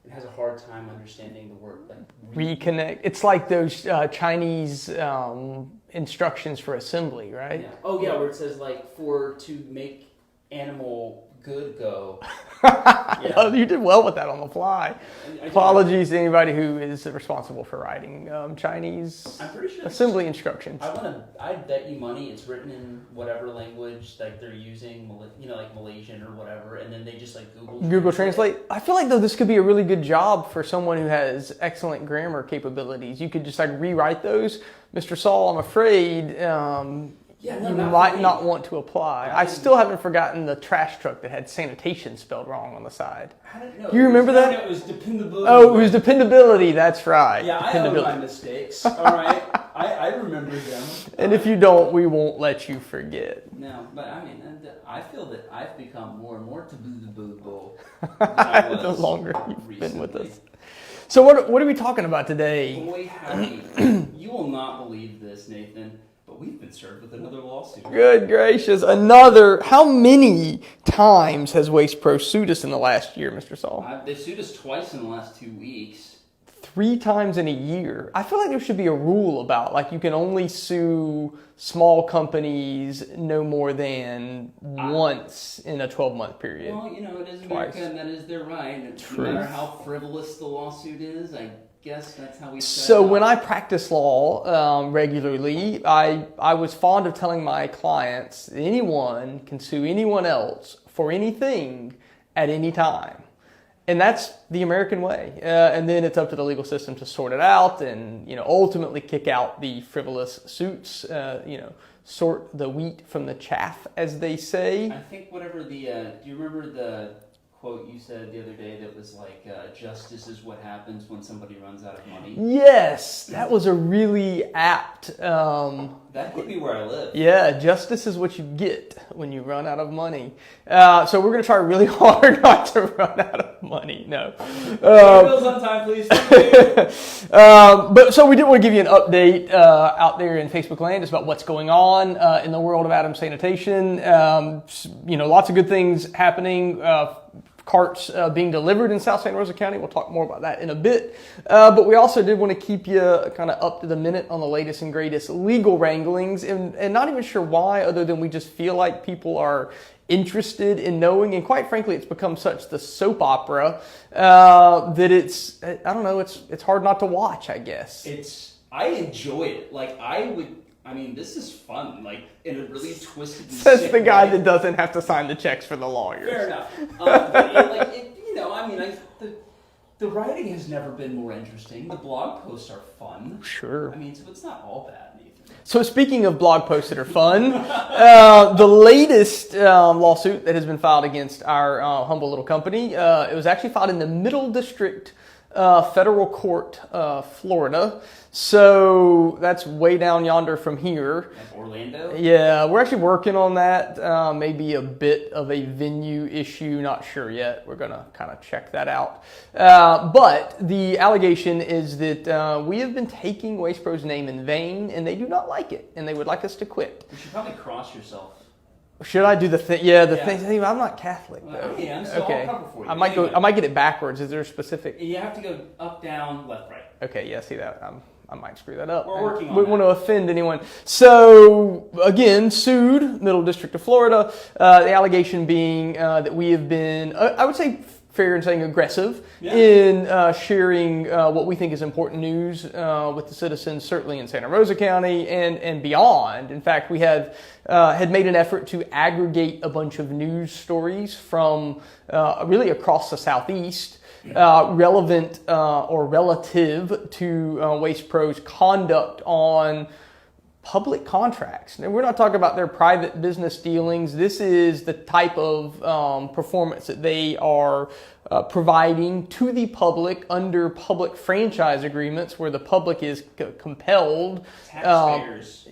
it has a hard time understanding the word like Reconnect. It's like those Chinese instructions for assembly, right? Yeah. Oh yeah, where it says like to make animal good go. Yeah. Oh, you did well with that on the fly. I Apologies to anybody who is responsible for writing Chinese I'm pretty sure assembly instructions. I'd bet you money it's written in whatever language like they're using, like Malaysian or whatever, and then they just like Google Translate. I feel like though this could be a really good job for someone who has excellent grammar capabilities. You could just like rewrite those. Mr. Saul, I'm afraid you might not want to apply. I still haven't forgotten the trash truck that had sanitation spelled wrong on the side. I didn't know. You remember that? It was dependability. Oh, it was dependability. That's right. Yeah, I own my mistakes. All right, I remember them. And if you don't, we won't let you forget. No, but I mean, I feel that I've become more and more taboo than I was the longer you've recently. been with us. So what are we talking about today? Boy, howdy. You will not believe this, Nathan, but we've been served with another lawsuit. Good gracious. Another. How many times has Waste Pro sued us in the last year, Mr. Saul? They sued us twice in the last 2 weeks. 3 times in a year. I feel like there should be a rule about, like, you can only sue small companies no more than once in a 12-month period. Well, it is America, and that is their right. No matter how frivolous the lawsuit is, I guess that's how we set So it when up. I practice law regularly, I was fond of telling my clients, anyone can sue anyone else for anything at any time. And that's the American way. And then it's up to the legal system to sort it out and, ultimately kick out the frivolous suits, sort the wheat from the chaff, as they say. I think whatever do you remember the quote you said the other day that was like, justice is what happens when somebody runs out of money? Yes, that was a really apt... that could be where I live. Yeah, justice is what you get when you run out of money. So we're going to try really hard not to run out of money. No. Bills on time, please. But so we did want to give you an update out there in Facebook land just about what's going on in the world of Adams Sanitation. Lots of good things happening. Carts being delivered in South Santa Rosa County. We'll talk more about that in a bit. But we also did want to keep you kind of up to the minute on the latest and greatest legal wranglings, and not even sure why, other than we just feel like people are interested in knowing, and quite frankly, it's become such the soap opera that it's, I don't know, it's hard not to watch, I guess. I enjoy it. Like, this is fun, like, in a really twisted and Says sick the guy way. that doesn't have to sign the checks for the lawyers. Fair enough. The writing has never been more interesting. The blog posts are fun. Sure. So it's not all bad, Nathan. So speaking of blog posts that are fun, the latest lawsuit that has been filed against our humble little company, it was actually filed in the Middle District Federal Court, Florida. So that's way down yonder from here. Like Orlando? Yeah, we're actually working on that. Maybe a bit of a venue issue, not sure yet. We're going to kind of check that out. But the allegation is that we have been taking Waste Pro's name in vain, and they do not like it, and they would like us to quit. You should probably cross yourself. Should I do the thing? Yeah, the thing. I'm not Catholic though. Okay, so I'll cover for you. I might get it backwards. Is there a specific? You have to go up, down, left, right. Okay, yeah. See that? I might screw that up. We're working on We that. want to offend anyone. So again, sued Middle District of Florida. The allegation being that we have been, I would say, fair in saying aggressive in sharing what we think is important news with the citizens, certainly in Santa Rosa County and beyond. In fact, we had made an effort to aggregate a bunch of news stories from really across the Southeast, relevant or relative to Waste Pro's conduct on public contracts. And we're not talking about their private business dealings. This is the type of performance that they are providing to the public under public franchise agreements where the public is compelled. Taxpayers.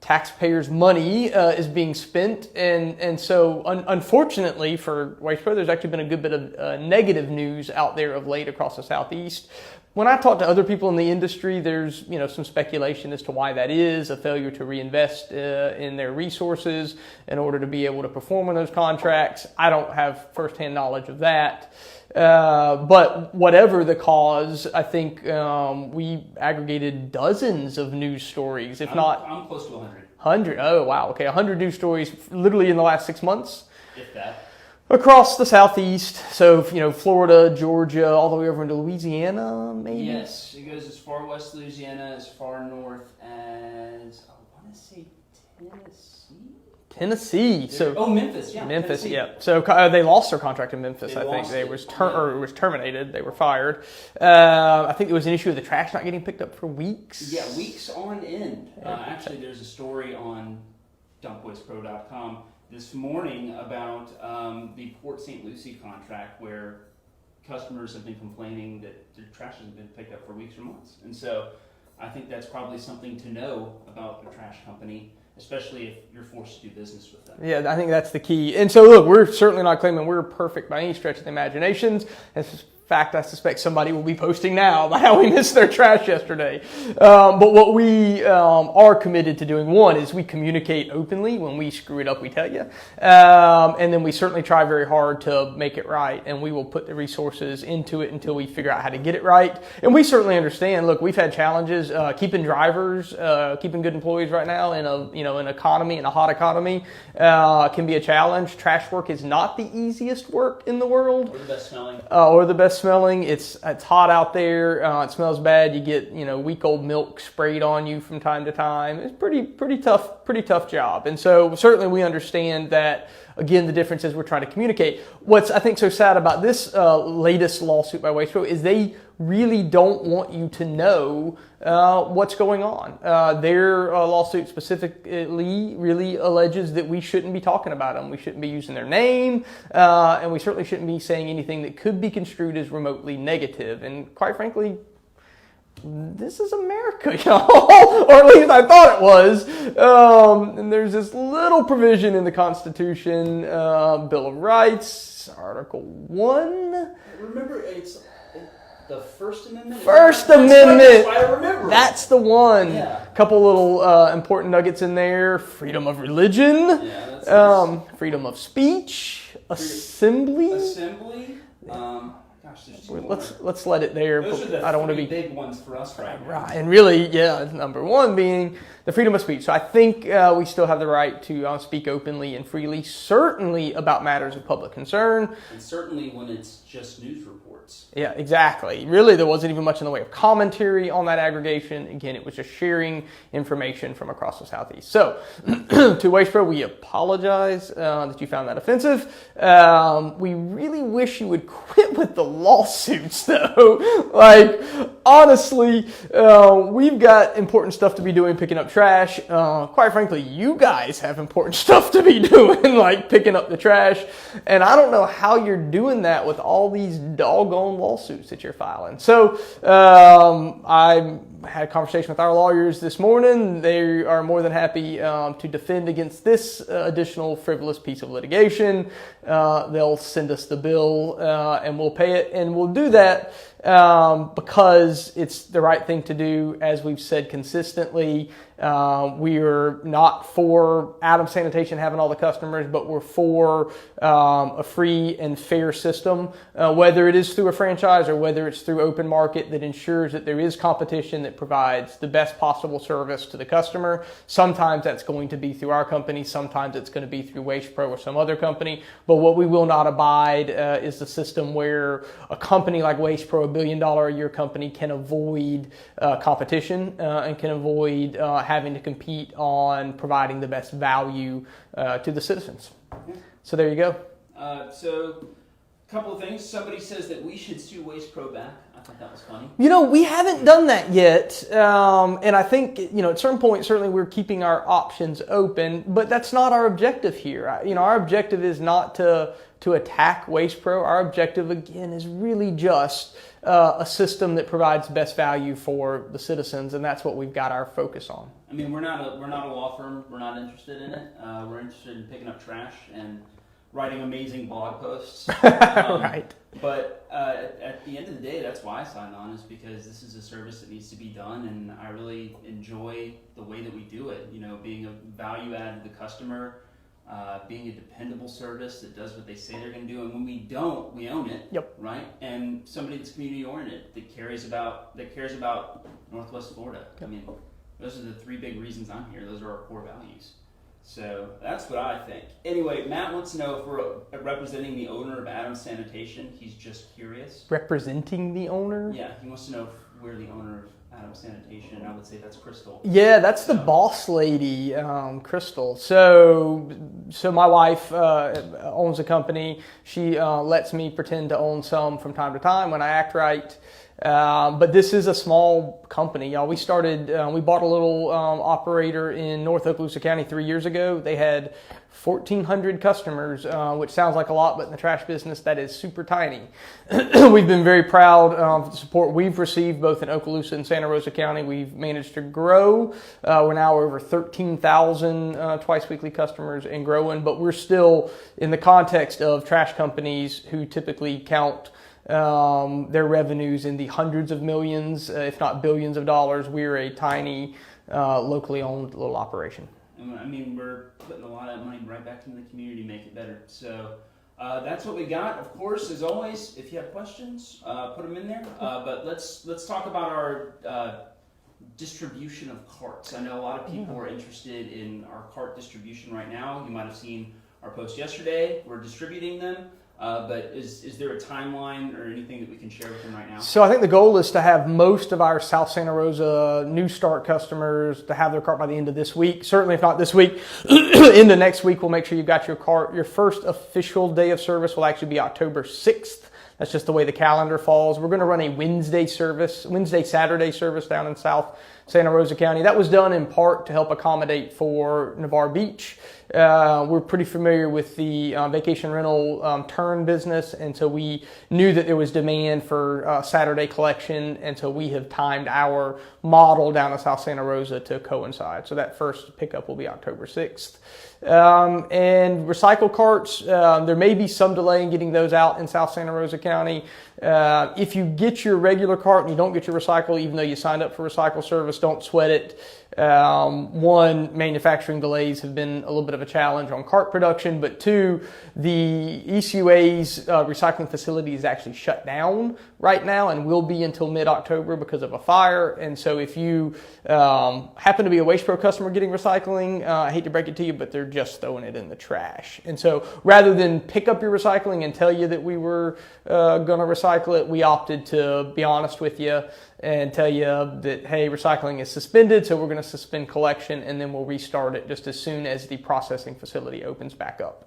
Taxpayers' money is being spent. And so unfortunately for Waste Pro, there's actually been a good bit of negative news out there of late across the Southeast. When I talk to other people in the industry, there's some speculation as to why that is, a failure to reinvest in their resources in order to be able to perform on those contracts. I don't have firsthand knowledge of that. But whatever the cause, I think we aggregated dozens of news stories, if not... I'm close to 100. 100? Oh, wow. Okay, 100 news stories literally in the last 6 months. If that. Across the Southeast, so Florida, Georgia, all the way over into Louisiana, maybe? Yes, it goes as far west Louisiana, as far north as, I want to say Tennessee. So Memphis, yeah. Memphis, Tennessee. yeah. So they lost their contract in Memphis. They I think lost it it. was terminated. They were fired. I think there was an issue with the trash not getting picked up for weeks. Yeah, weeks on end. Actually, there's a story on dumpwastepro.com this morning about the Port St. Lucie contract where customers have been complaining that their trash hasn't been picked up for weeks or months. And so I think that's probably something to know about the trash company, especially if you're forced to do business with them. Yeah, I think that's the key. And so, look, we're certainly not claiming we're perfect by any stretch of the imagination. In fact, I suspect somebody will be posting now about how we missed their trash yesterday. But what we are committed to doing, one, is we communicate openly. When we screw it up, we tell you. And then we certainly try very hard to make it right. And we will put the resources into it until we figure out how to get it right. And we certainly understand, look, we've had challenges keeping drivers, keeping good employees right now in an economy, in a hot economy, can be a challenge. Trash work is not the easiest work in the world. Or the best smelling. Or the best smelling. It's hot out there. It smells bad. You get week-old milk sprayed on you from time to time. It's pretty tough job. And so certainly we understand that. Again, the difference is we're trying to communicate. What's I think so sad about this latest lawsuit by Waste Pro is they really don't want you to know what's going on. Their lawsuit specifically really alleges that we shouldn't be talking about them. We shouldn't be using their name, and we certainly shouldn't be saying anything that could be construed as remotely negative. And quite frankly, this is America, y'all, or at least I thought it was. And there's this little provision in the Constitution, Bill of Rights, Article 1. Remember, it's the First Amendment? First Amendment. That's why I remember. That's the one. Yeah. Couple little important nuggets in there. Freedom of religion. Yeah, that's nice. Freedom of speech. Assembly. Gosh, there's two Let's let it there. Those are the I don't want to three be big ones for us right now. right. And really, number one being the freedom of speech. So I think we still have the right to speak openly and freely, certainly about matters of public concern. And certainly when it's just news reports. Yeah, exactly. Really, there wasn't even much in the way of commentary on that aggregation. Again, it was just sharing information from across the Southeast. So, to Waste Pro, we apologize that you found that offensive. We really wish you would quit with the lawsuits, though. Like, honestly, we've got important stuff to be doing picking up trash. Quite frankly, you guys have important stuff to be doing, like picking up the trash. And I don't know how you're doing that with all these doggone lawsuits that you're filing. So I had a conversation with our lawyers this morning. They are more than happy to defend against this additional frivolous piece of litigation. They'll send us the bill and we'll pay it. And we'll do that because it's the right thing to do, as we've said consistently. We are not for Adams Sanitation having all the customers, but we're for a free and fair system, whether it is through a franchise or whether it's through open market that ensures that there is competition that provides the best possible service to the customer. Sometimes that's going to be through our company. Sometimes it's going to be through Waste Pro or some other company. But what we will not abide is the system where a company like Waste Pro, $1 billion a year company, can avoid competition and can avoid having to compete on providing the best value to the citizens. So there you go. So a couple of things. Somebody says that we should sue Waste Pro back. I thought that was funny. We haven't done that yet. And I think, at certain points, certainly we're keeping our options open, but that's not our objective here. Our objective is not to attack Waste Pro. Our objective, again, is really just a system that provides best value for the citizens, and that's what we've got our focus on. I mean, we're not a law firm. We're not interested in it. We're interested in picking up trash and writing amazing blog posts. Right. But at the end of the day, that's why I signed on, is because this is a service that needs to be done, and I really enjoy the way that we do it. Being a value add to the customer. being a dependable service that does what they say they're going to do, and when we don't, we own it. Yep. Right. And somebody that's community oriented, that cares about Northwest Florida. Yep. I mean, those are the three big reasons I'm here. Those are our core values. So that's what I think. Anyway, Matt wants to know if we're representing the owner of Adams Sanitation. He's just curious. Representing the owner? Yeah, he wants to know if we're the owner of Adams Sanitation, and I would say that's Crystal. Yeah, that's the boss lady, Crystal. So my wife owns a company. She lets me pretend to own some from time to time when I act right. But this is a small company, y'all. We bought a little operator in North Okaloosa County 3 years ago. They had 1,400 customers, which sounds like a lot, but in the trash business, that is super tiny. We've been very proud of the support we've received both in Okaloosa and Santa Rosa County. We've managed to grow. We're now over 13,000 twice weekly customers and growing, but we're still in the context of trash companies who typically count their revenues in the hundreds of millions, if not billions of dollars. We're a tiny, locally owned little operation. I mean, we're putting a lot of money right back into the community to make it better. So that's what we got. Of course, as always, if you have questions, put them in there. But let's talk about our distribution of carts. I know a lot of people are interested in our cart distribution right now. You might have seen our post yesterday. We're distributing them. But is there a timeline or anything that we can share with them right now? So I think the goal is to have most of our South Santa Rosa New Start customers to have their cart by the end of this week. Certainly, if not this week, into next week, we'll make sure you've got your cart. Your first official day of service will actually be October 6th. That's just the way the calendar falls. We're going to run a Wednesday, Saturday service down in South Santa Rosa County. That was done in part to help accommodate for Navarre Beach. We're pretty familiar with the vacation rental turn business, and so we knew that there was demand for Saturday collection, and so we have timed our model down in South Santa Rosa to coincide. So that first pickup will be October 6th. And recycle carts, there may be some delay in getting those out in South Santa Rosa County. If you get your regular cart and you don't get your recycle, even though you signed up for recycle service, don't sweat it. One, manufacturing delays have been a little bit of a challenge on cart production, but two, the ECUA's recycling facility is actually shut down right now and will be until mid-October because of a fire. And so if you happen to be a Waste Pro customer getting recycling, I hate to break it to you, but they're just throwing it in the trash. And so rather than pick up your recycling and tell you that we were going to recycle it, we opted to be honest with you and tell you that, hey, recycling is suspended, so we're going to suspend collection, and then we'll restart it just as soon as the processing facility opens back up.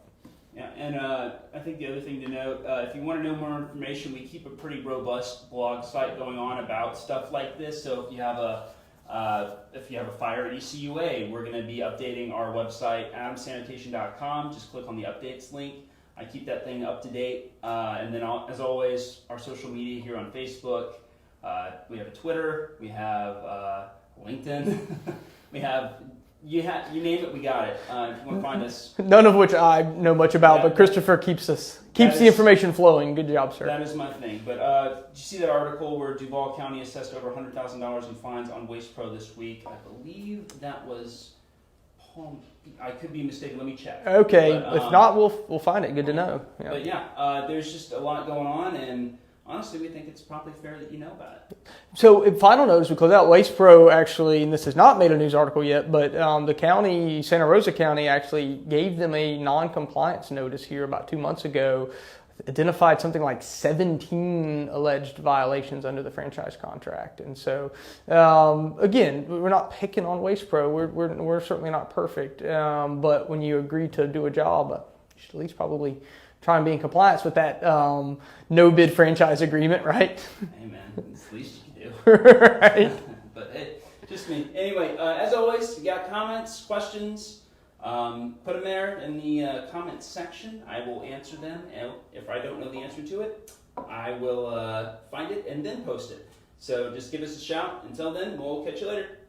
Yeah, and I think the other thing to note, if you want to know more information, we keep a pretty robust blog site going on about stuff like this. So if you have a fire at ECUA, we're going to be updating our website, adamsanitation.com. Just click on the updates link. I keep that thing up to date. And then, as always, our social media here on Facebook. We have a Twitter. We have LinkedIn. We have you name it, we got it. If you want to find us, none of which I know much about, but Christopher keeps the information flowing. Good job, sir. That is my thing. But did you see that article where Duval County assessed over $100,000 in fines on Waste Pro this week? I believe that was Palm. I could be mistaken. Let me check. Okay, but, if not, we'll find it. Good to know. Yeah. But yeah, there's just a lot going on, and honestly, we think it's probably fair that you know about it. So, final note as we close out, Waste Pro actually, and this has not made a news article yet, but the county, Santa Rosa County, actually gave them a non-compliance notice here about 2 months ago, identified something like 17 alleged violations under the franchise contract. And so, again, we're not picking on Waste Pro. We're certainly not perfect. But when you agree to do a job, you should at least probably try and be in compliance with that no-bid franchise agreement, right? Hey, man, it's the least you can do. Right. But hey, just me. Anyway, as always, you got comments, questions, put them there in the comments section. I will answer them. And if I don't know the answer to it, I will find it and then post it. So just give us a shout. Until then, we'll catch you later.